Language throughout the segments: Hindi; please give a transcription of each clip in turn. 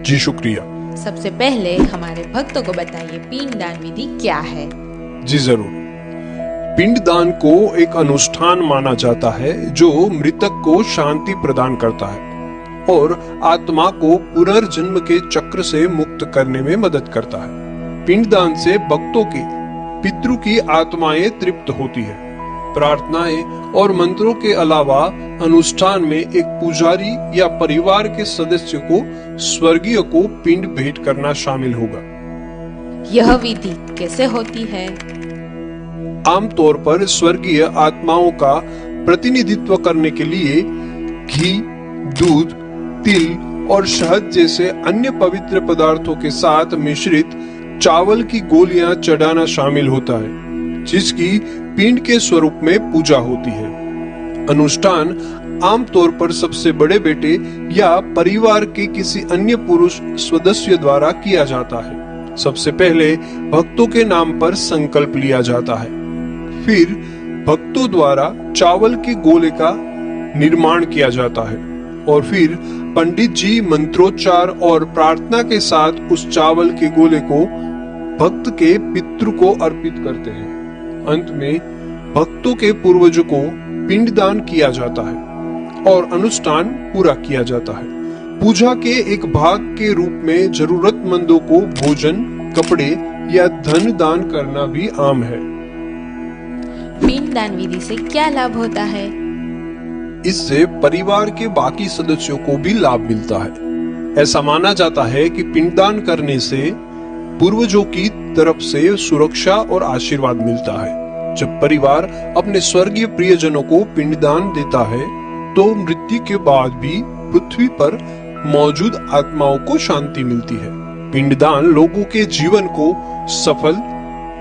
जी शुक्रिया। सबसे पहले हमारे भक्तों को बताइए पिंडदान विधि क्या है। जी जरूर। पिंडदान को एक अनुष्ठान माना जाता है जो मृतक को शांति प्रदान करता है और आत्मा को पुनर्जन्म के चक्र से मुक्त करने में मदद करता है। पिंडदान से भक्तों की पितृ की आत्माएं तृप्त होती है। प्रार्थनाएं और मंत्रों के अलावा अनुष्ठान में एक पुजारी या परिवार के सदस्य को स्वर्गीय को पिंड भेंट करना शामिल होगा। यह विधि कैसे होती है? आमतौर पर स्वर्गीय आत्माओं का प्रतिनिधित्व करने के लिए घी, दूध, तिल और शहद जैसे अन्य पवित्र पदार्थों के साथ मिश्रित चावल की गोलियां चढ़ाना शामिल होता है, जिसकी पिंड के स्वरूप में पूजा होती है। अनुष्ठान आमतौर पर सबसे बड़े बेटे या परिवार के किसी अन्य पुरुष सदस्य द्वारा किया जाता है। सबसे पहले भक्तों के नाम पर संकल्प लिया जाता है, फिर भक्तों द्वारा चावल के गोले का निर्माण किया जाता है और फिर पंडित जी मंत्रोच्चार और प्रार्थना के साथ उस चावल के गोले को भक्त के पितृ को अर्पित करते हैं। अंत में भक्तों के पूर्वजों को पिंडदान किया जाता है और अनुष्ठान पूरा किया जाता है। पूजा के एक भाग के रूप में जरूरतमंदों को भोजन, कपड़े या धन दान करना भी आम है। पिंडदान विधि से क्या लाभ होता है? इससे परिवार के बाकी सदस्यों को भी लाभ मिलता है। ऐसा माना जाता है कि पिंडदान करने से पूर्वजों की तरफ से सुरक्षा और आशीर्वाद मिलता है। जब परिवार अपने स्वर्गीय प्रियजनों को पिंडदान देता है तो मृत्यु के बाद भी पृथ्वी पर मौजूद आत्माओं को शांति मिलती है। पिंडदान लोगों के जीवन को सफल,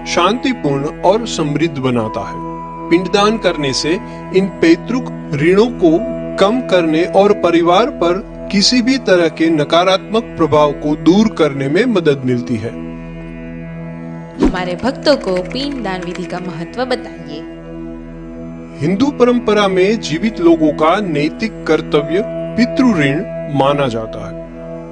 शांतिपूर्ण और समृद्ध बनाता है। पिंडदान करने से इन पैतृक ऋणों को कम करने और परिवार पर किसी भी तरह के नकारात्मक प्रभाव को दूर करने में मदद मिलती है। हमारे भक्तों को पिंडदान विधि का महत्व बताइए। हिंदू परंपरा में जीवित लोगों का नैतिक कर्तव्य पितृ ऋण माना जाता है।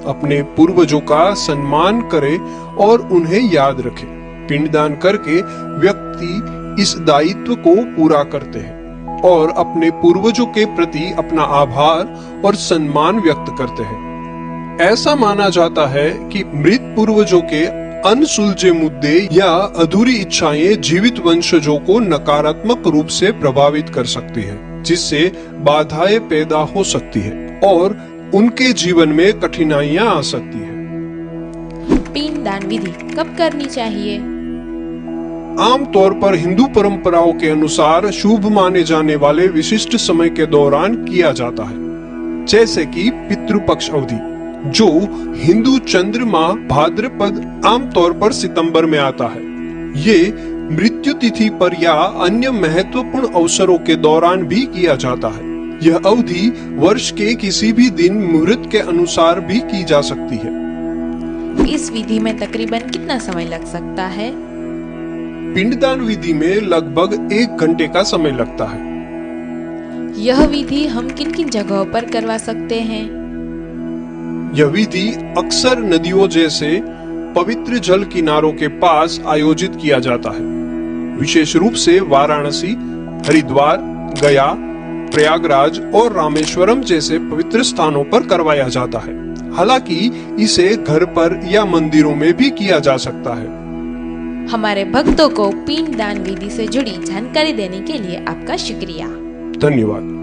अपने पूर्वजों का सम्मान करे और उन्हें याद रखे। पिंडदान करके व्यक्ति इस दायित्व को पूरा करते हैं और अपने पूर्वजों के प्रति अपना आभार और सम्मान व्यक्त करते हैं। ऐसा माना जाता है कि मृत पूर्वजों के अनसुलझे मुद्दे या अधूरी इच्छाएं जीवित वंशजों को नकारात्मक रूप से प्रभावित कर सकती है, जिससे बाधाएं पैदा हो सकती है और उनके जीवन में कठिनाइयां आ सकती है। पिंडदान विधि कब करनी चाहिए? आमतौर पर हिंदू परंपराओं के अनुसार शुभ माने जाने वाले विशिष्ट समय के दौरान किया जाता है, जैसे कि पितृपक्ष अवधि, जो हिंदू चंद्रमा भाद्रपद आमतौर पर सितंबर में आता है। ये मृत्यु तिथि पर या अन्य महत्वपूर्ण अवसरों के दौरान भी किया जाता है। यह अवधि वर्ष के किसी भी दिन मुहूर्त के अनुसार भी की जा सकती है। इस विधि में तकरीबन कितना समय लग सकता है? पिंडदान विधि में लगभग 1 घंटे का समय लगता है। यह विधि हम किन किन जगहों पर करवा सकते हैं? यह विधि अक्सर नदियों जैसे पवित्र जल किनारों के पास आयोजित किया जाता है। विशेष रूप से वाराणसी, हरिद्वार, गया, प्रयागराज और रामेश्वरम जैसे पवित्र स्थानों पर करवाया जाता है। हालांकि इसे घर पर या मंदिरों में भी किया जा सकता है। हमारे भक्तों को पिंडदान विधि से जुड़ी जानकारी देने के लिए आपका शुक्रिया। धन्यवाद।